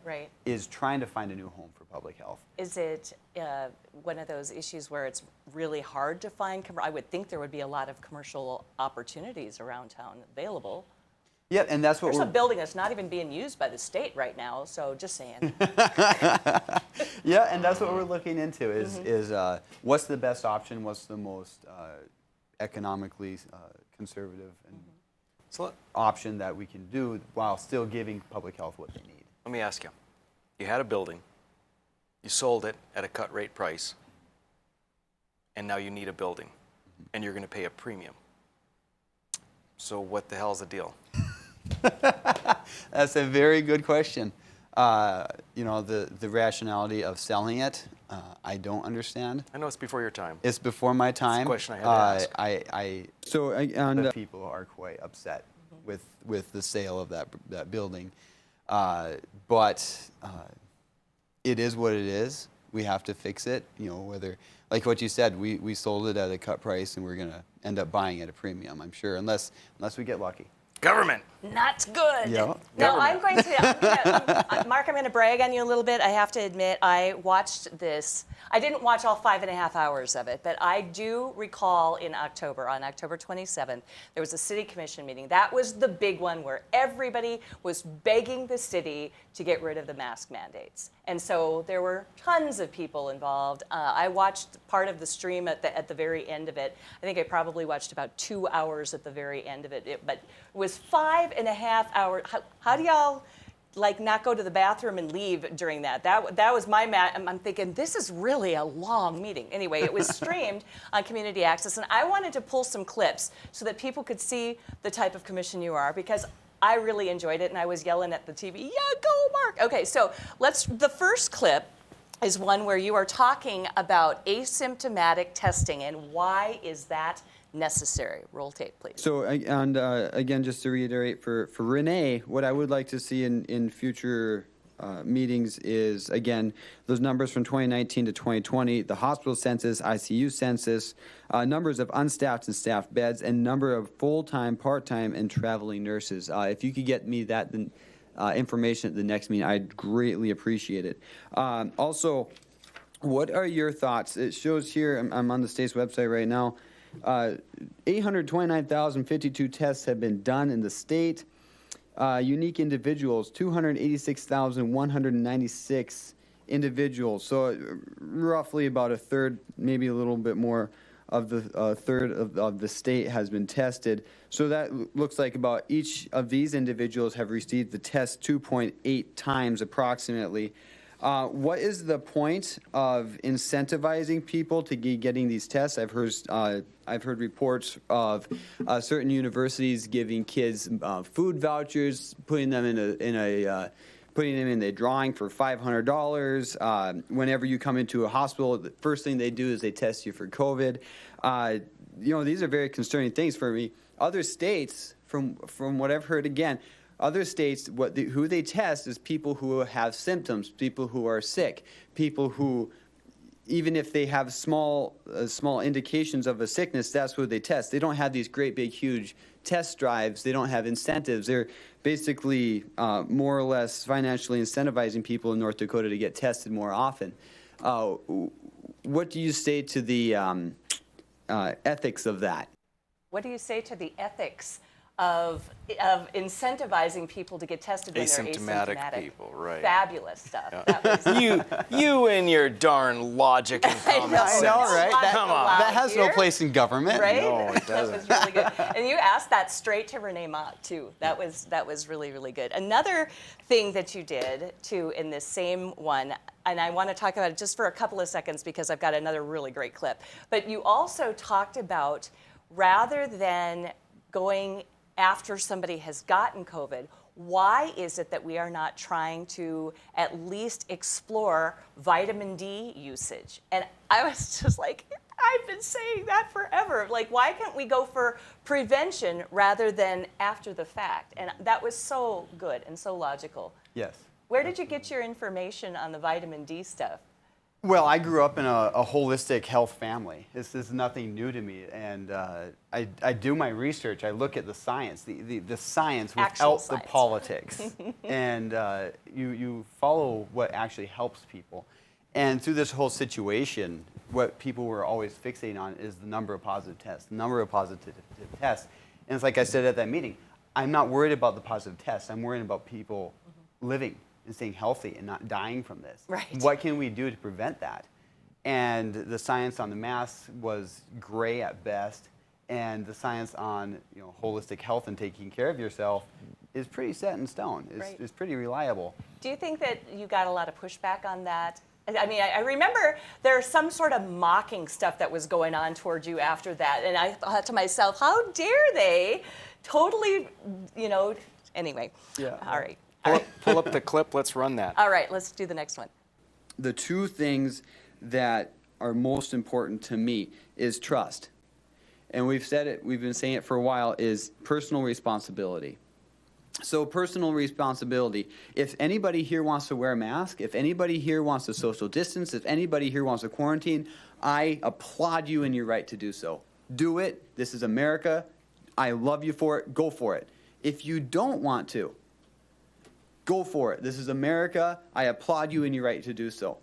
S14: is trying to find a new home for public health.
S2: Is it one of those issues where it's really hard to find? I would think there would be a lot of commercial opportunities around town available.
S14: Yeah, and that's what
S2: There's a building that's not even being used by the state right now, so just saying.
S14: Yeah, and that's what we're looking into is what's the best option, what's the most economically conservative and option that we can do while still giving public health what they need.
S1: Let me ask you. You had a building, you sold it at a cut rate price, and now you need a building. and you're going to pay a premium. So what the hell's the deal?
S14: That's a very good question. You know, the rationality of selling it, I don't understand.
S1: I know it's before your time.
S14: It's before my time.
S1: That's the question I had to ask.
S14: So people are quite upset with the sale of that building, but it is what it is. We have to fix it. You know, whether, like what you said, we sold it at a cut price, and we're gonna end up buying it at a premium, I'm sure, unless we get lucky.
S1: Government.
S2: Not good.
S14: Yeah.
S2: No, I'm going to, Mark, I'm going to brag on you a little bit. I have to admit, I watched this. I didn't watch all 5.5 hours of it, but I do recall on October 27th, there was a city commission meeting. That was the big one where everybody was begging the city to get rid of the mask mandates. And so there were tons of people involved. I watched part of the stream at the very end of it. I think I probably watched about 2 hours at the very end of it, but it was 5.5 hours. How do y'all like not go to the bathroom and leave during that? That was my I'm thinking, this is really a long meeting. Anyway, it was streamed on Community Access, and I wanted to pull some clips so that people could see the type of commission you are, because I really enjoyed it, and I was yelling at the TV, yeah, go Mark. Okay, so the first clip is one where you are talking about asymptomatic testing, and why is that necessary? Roll tape, please.
S14: So, and again, just to reiterate for Renee, what I would like to see in future meetings is, again, those numbers from 2019 to 2020, the hospital census, ICU census, numbers of unstaffed and staffed beds, and number of full-time, part-time, and traveling nurses. If you could get me that information at the next meeting, I'd greatly appreciate it. Also, what are your thoughts? It shows here, I'm on the state's website right now, 829,052 tests have been done in the state. Unique individuals, 286,196 individuals. So roughly about a third, maybe a little bit more of the third of the state has been tested. So that looks like about each of these individuals have received the test 2.8 times approximately. What is the point of incentivizing people to be getting these tests? I've heard reports of certain universities giving kids food vouchers, putting them in a drawing for $500. Whenever you come into a hospital, the first thing they do is they test you for COVID. You know, these are very concerning things for me. Other states, from what I've heard, again, other states, who they test is people who have symptoms, people who are sick, people who, even if they have small indications of a sickness, that's who they test. They don't have these great, big, huge test drives. They don't have incentives. They're basically more or less financially incentivizing people in North Dakota to get tested more often. What do you say to the ethics of that?
S2: What do you say to the ethics of incentivizing people to get tested when they're asymptomatic?
S1: People, right?
S2: Fabulous stuff.
S1: Yeah.
S2: That was
S1: you and your darn logic and common sense.
S14: I know, right?
S1: Come on.
S14: That has no place in government.
S2: Right?
S1: No, it doesn't.
S2: That was really good. And you asked that straight to Renee Mott, too. That was really, really good. Another thing that you did, too, in this same one, and I want to talk about it just for a couple of seconds because I've got another really great clip, but you also talked about, rather than going after somebody has gotten COVID, why is it that we are not trying to at least explore vitamin D usage? And I was just like, I've been saying that forever. Like, why can't we go for prevention rather than after the fact? And that was so good and so logical.
S14: Yes.
S2: Where did you get your information on the vitamin D stuff?
S14: Well, I grew up in a holistic health family. This is nothing new to me, and I do my research. I look at the science, the science without the politics, and you follow what actually helps people. And through this whole situation, what people were always fixating on is the number of positive tests, And it's like I said at that meeting, I'm not worried about the positive tests. I'm worried about people living and staying healthy and not dying from this.
S2: Right.
S14: What can we do to prevent that? And the science on the masks was gray at best, and the science on holistic health and taking care of yourself is pretty set in stone. It's pretty reliable.
S2: Do you think that you got a lot of pushback on that I mean, I remember there's some sort of mocking stuff that was going on toward you after that. And I thought to myself, how dare they totally, you know, anyway.
S1: Yeah.
S2: All right.
S1: Pull up the clip. Let's run that.
S2: All right, let's do the next one.
S14: The two things that are most important to me is trust. And we've said it, we've been saying it for a while, is personal responsibility. So personal responsibility, if anybody here wants to wear a mask, if anybody here wants to social distance, if anybody here wants to quarantine, I applaud you in your right to do so. Do it. This is America. I love you for it. Go for it. If you don't want to, go for it. This is America. I applaud you in your right to do so.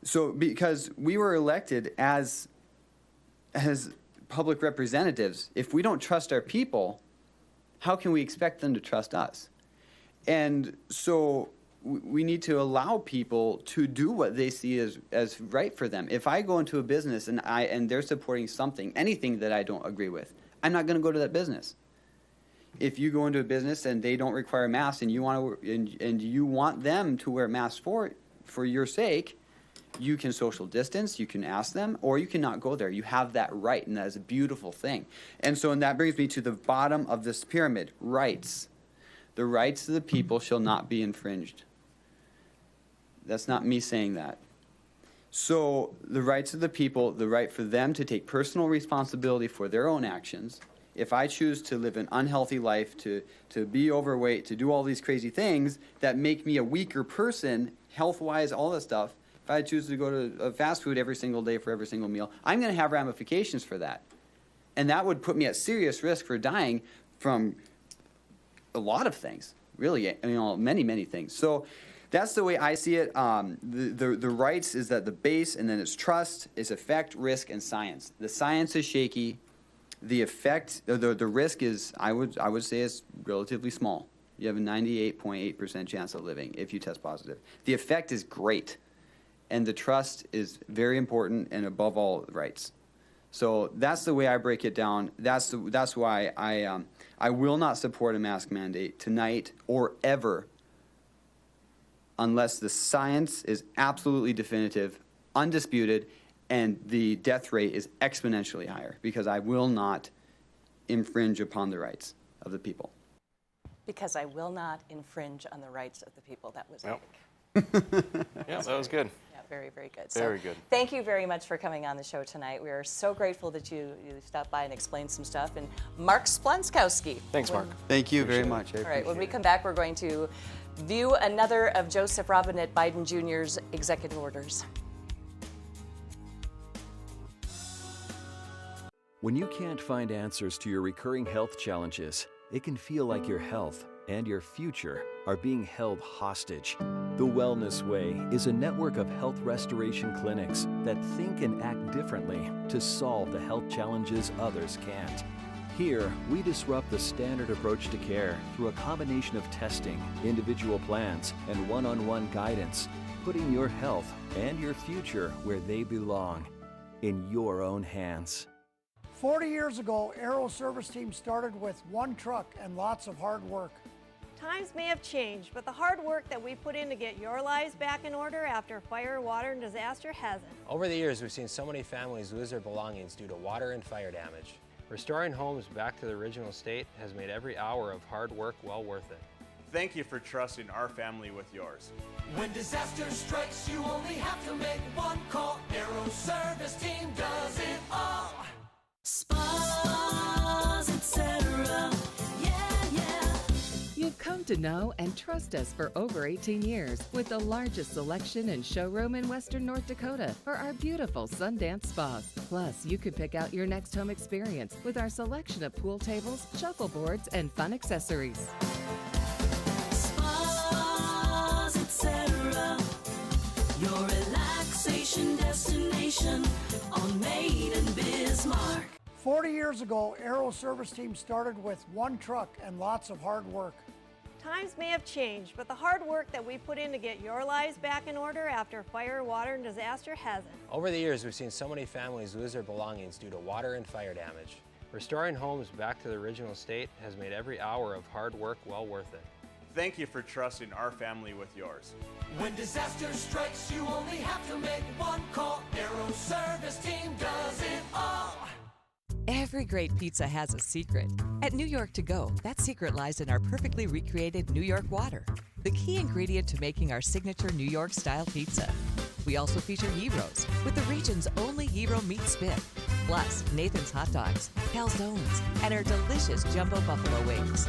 S14: So because we were elected as public representatives, if we don't trust our people, how can we expect them to trust us? And so we need to allow people to do what they see as right for them. If I go into a business and they're supporting something, anything that I don't agree with, I'm not going to go to that business. If you go into a business and they don't require masks and you want them to wear masks for your sake, you can social distance, you can ask them, or you cannot go there. You have that right, and that is a beautiful thing. And that brings me to the bottom of this pyramid, rights. The rights of the people shall not be infringed. That's not me saying that. So the rights of the people, the right for them to take personal responsibility for their own actions. If I choose to live an unhealthy life, to be overweight, to do all these crazy things that make me a weaker person, health-wise, all this stuff, if I choose to go to fast food every single day for every single meal, I'm going to have ramifications for that. And that would put me at serious risk for dying from a lot of things, really, many, many things. So that's the way I see it. The rights is that the base, and then it's trust, is effect, risk, and science. The science is shaky. The effect, the risk is, I would say, is relatively small. You have a 98.8% chance of living if you test positive. The effect is great. And the trust is very important, and above all, rights. So that's the way I break it down. That's why I will not support a mask mandate tonight or ever unless the science is absolutely definitive, undisputed, and the death rate is exponentially higher, because I will not infringe upon the rights of the people.
S2: Because I will not infringe on the rights of the people. That was
S1: Yep.
S2: it.
S1: Yeah, that was good.
S2: Yeah, very, very good.
S1: Very good.
S2: Thank you very much for coming on the show tonight. We are so grateful that you stopped by and explained some stuff. And Mark Splonskowski.
S1: Thanks, Mark.
S14: Thank you very much.
S2: All right, when we come back, we're going to view another of Joseph Robinette Biden Jr.'s executive orders.
S3: When you can't find answers to your recurring health challenges, it can feel like your health and your future are being held hostage. The Wellness Way is a network of health restoration clinics that think and act differently to solve the health challenges others can't. Here, we disrupt the standard approach to care through a combination of testing, individual plans, and one-on-one guidance, putting your health and your future where they belong, in your own hands.
S4: 40 years ago, Aero Service Team started with one truck and lots of hard work.
S5: Times may have changed, but the hard work that we put in to get your lives back in order after fire, water, and disaster hasn't.
S6: Over the years, we've seen so many families lose their belongings due to water and fire damage. Restoring homes back to the original state has made every hour of hard work well worth it.
S7: Thank you for trusting our family with yours.
S8: When disaster strikes, you only have to make one call. Aero Service Team does it all. Spas, etc.
S11: You've come to know and trust us for over 18 years with the largest selection and showroom in Western North Dakota for our beautiful Sundance spas. Plus, you could pick out your next home experience with our selection of pool tables, shuffleboards, and fun accessories.
S8: Spas, etc. Your relaxation destination on Main and Bismarck.
S4: 40 years ago, Aero Service Team started with one truck and lots of hard work.
S5: Times may have changed, but the hard work that we put in to get your lives back in order after fire, water, and disaster hasn't.
S6: Over the years, we've seen so many families lose their belongings due to water and fire damage. Restoring homes back to the original state has made every hour of hard work well worth it.
S7: Thank you for trusting our family with yours.
S8: When disaster strikes, you only have to make one call. Aero Service Team does it all.
S11: Every great pizza has a secret. At New York To Go, that secret lies in our perfectly recreated New York water, the key ingredient to making our signature New York-style pizza. We also feature Heroes, with the region's only Hero meat spit, plus Nathan's hot dogs, calzones, and our delicious jumbo buffalo wings.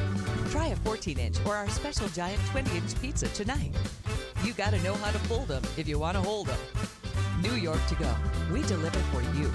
S11: Try a 14-inch or our special giant 20-inch pizza tonight. You gotta know how to fold them if you want to hold them. New York To Go, we deliver for you.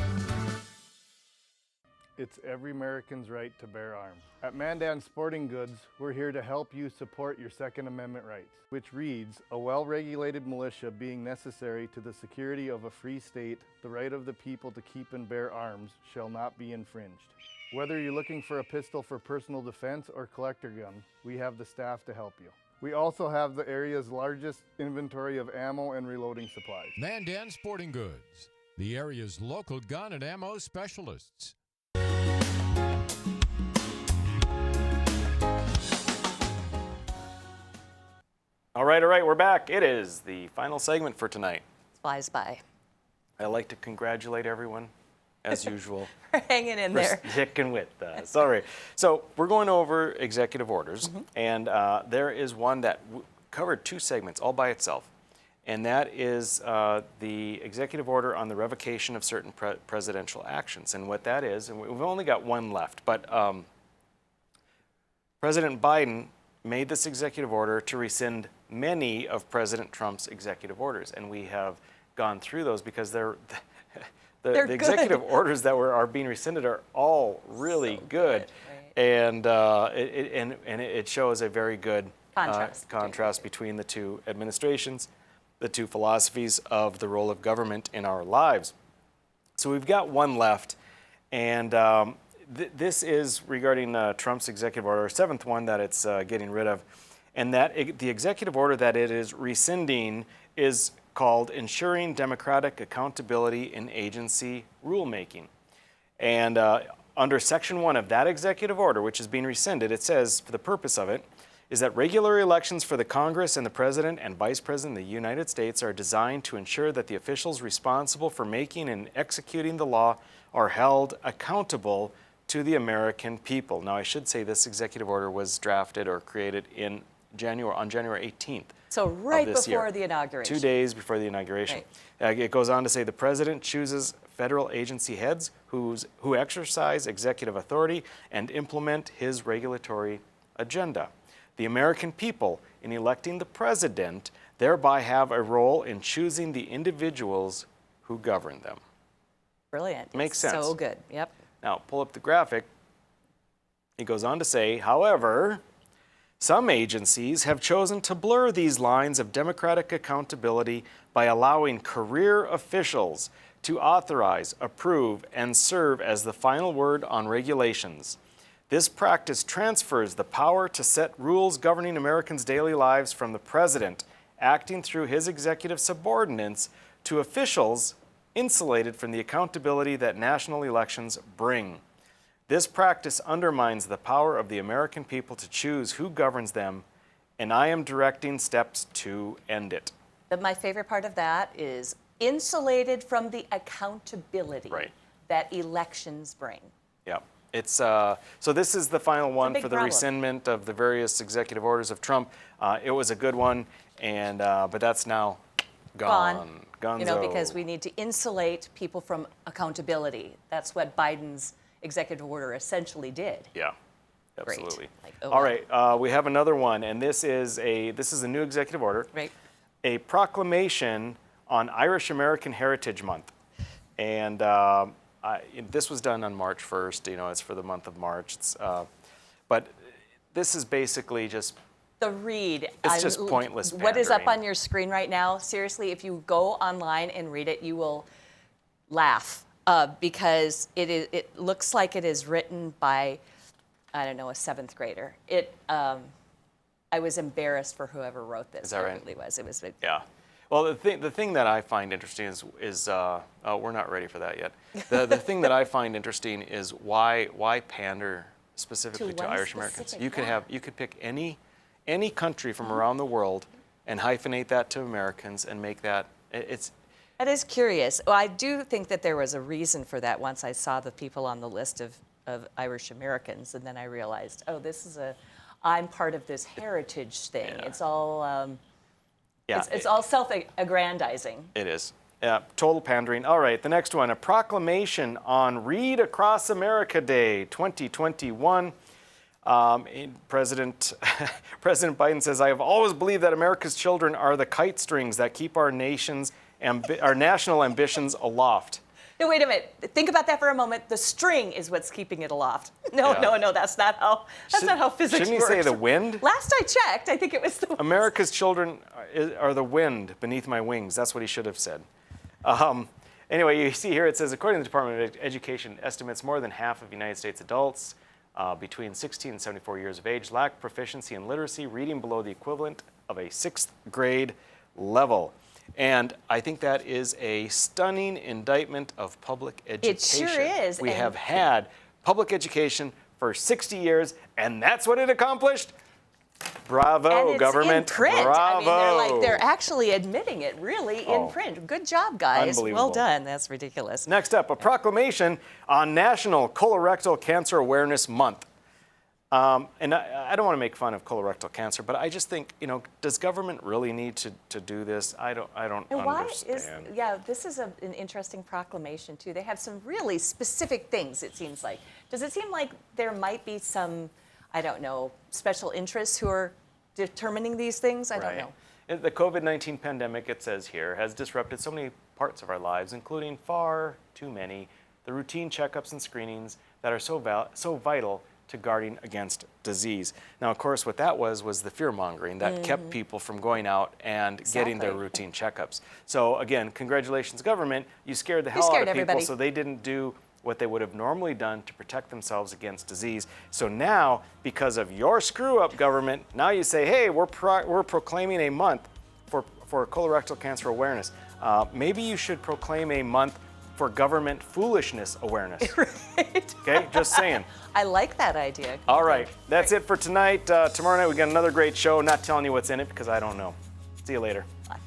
S9: It's every American's right to bear arms. At Mandan Sporting Goods, we're here to help you support your Second Amendment rights, which reads, a well-regulated militia being necessary to the security of a free state, the right of the people to keep and bear arms shall not be infringed. Whether you're looking for a pistol for personal defense or collector gun, we have the staff to help you. We also have the area's largest inventory of ammo and reloading supplies.
S10: Mandan Sporting Goods, the area's local gun and ammo specialists.
S1: All right, we're back. It is the final segment for tonight.
S2: Flies by.
S1: I'd like to congratulate everyone, as usual.
S2: We're hanging in there.
S1: Sticking with us. All right. So we're going over executive orders, and there is one that covered 2 segments all by itself, and that is the executive order on the revocation of certain presidential actions. And what that is, and we've only got one left, but President Biden made this executive order to rescind many of President Trump's executive orders, and we have gone through those because the executive orders that are being rescinded are all really so good, right? And it shows a very good contrast between the 2 administrations, the 2 philosophies of the role of government in our lives. So we've got one left, and this is regarding Trump's executive order, 7th one that it's getting rid of, and that the executive order that it is rescinding is called Ensuring Democratic Accountability in Agency Rulemaking. And under Section 1 of that executive order, which is being rescinded, it says, for the purpose of it, is that regular elections for the Congress and the President and Vice President of the United States are designed to ensure that the officials responsible for making and executing the law are held accountable to the American people. Now, I should say this executive order was drafted or created on January 18th.
S2: So right before the inauguration.
S1: 2 days before the inauguration. Right. It goes on to say the President chooses federal agency heads who exercise executive authority and implement his regulatory agenda. The American people, in electing the President, thereby have a role in choosing the individuals who govern them.
S2: Brilliant.
S1: Makes sense.
S2: So good. Yep.
S1: Now, pull up the graphic. He goes on to say, however, some agencies have chosen to blur these lines of democratic accountability by allowing career officials to authorize, approve, and serve as the final word on regulations. This practice transfers the power to set rules governing Americans' daily lives from the President, acting through his executive subordinates, to officials insulated from the accountability that national elections bring. This practice undermines the power of the American people to choose who governs them, and I am directing steps to end it.
S2: My favorite part of that is insulated from the accountability that elections bring.
S1: Yeah. It's so this is the final one for the
S2: problem.
S1: rescindment of the various executive orders of Trump. It was a good one, and but that's now gone. Gonzo.
S2: You know, because we need to insulate people from accountability. That's what Biden's executive order essentially did.
S1: Yeah, absolutely.
S2: Like,
S1: all right, we have another one, and this is a new executive order.
S2: Right.
S1: A proclamation on Irish American Heritage Month, and this was done on March 1st. You know, it's for the month of March. It's, but this is basically just
S2: the read.
S1: It's just pointless pandering.
S2: What is up on your screen right now? Seriously, if you go online and read it, you will laugh because it looks like it is written by, I don't know, a 7th grader. I was embarrassed for whoever wrote this.
S1: Is that right?
S2: It really was. It was.
S1: Yeah. Well, the thing that I find interesting is we're not ready for that yet. The thing that I find interesting is why pander specifically to Irish Americans. You could pick any any country from around the world and hyphenate that to Americans and make that,
S2: That is curious. Well, I do think that there was a reason for that once I saw the people on the list of Irish Americans, and then I realized, oh, I'm part of this heritage thing. Yeah. It's all, it's all self-aggrandizing.
S1: It is. Yeah, total pandering. All right, the next one, a proclamation on Read Across America Day 2021. President Biden says, I have always believed that America's children are the kite strings that keep our national ambitions aloft.
S2: No, wait a minute. Think about that for a moment. The string is what's keeping it aloft. No, that's not how physics
S1: works. Shouldn't he say the wind?
S2: Last I checked, I think it was the wind.
S1: America's children are the wind beneath my wings. That's what he should have said. Anyway, you see here it says, according to the Department of Education, estimates more than half of United States adults between 16 and 74 years of age lack proficiency in literacy, reading below the equivalent of a 6th grade level. And I think that is a stunning indictment of public education.
S2: It sure is.
S1: We have had public education for 60 years, and that's what it accomplished. Bravo,
S2: and it's
S1: government.
S2: In print.
S1: Bravo.
S2: I mean, they're actually admitting it, really, in print. Good job, guys.
S1: Unbelievable.
S2: Well done. That's ridiculous.
S1: Next up, a proclamation on National Colorectal Cancer Awareness Month. And I don't want to make fun of colorectal cancer, but I just think, does government really need to do this? I don't understand.
S2: This is an interesting proclamation, too. They have some really specific things, it seems like. Does it seem like there might be some, I don't know, special interests who are determining these things? I don't know.
S1: The COVID-19 pandemic, it says here, has disrupted so many parts of our lives, including far too many, the routine checkups and screenings that are so vital to guarding against disease. Now, of course, what that was the fear-mongering that kept people from going out and getting their routine checkups. So again, congratulations, government. You scared the hell out of people so they didn't do what they would have normally done to protect themselves against disease. So now, because of your screw-up, government, now you say, hey, we're proclaiming a month for colorectal cancer awareness. Maybe you should proclaim a month for government foolishness awareness.
S2: Right.
S1: Okay, just saying.
S2: I like that idea.
S1: All right, that's it for tonight. Tomorrow night we got another great show. Not telling you what's in it because I don't know. See you later.
S2: Bye.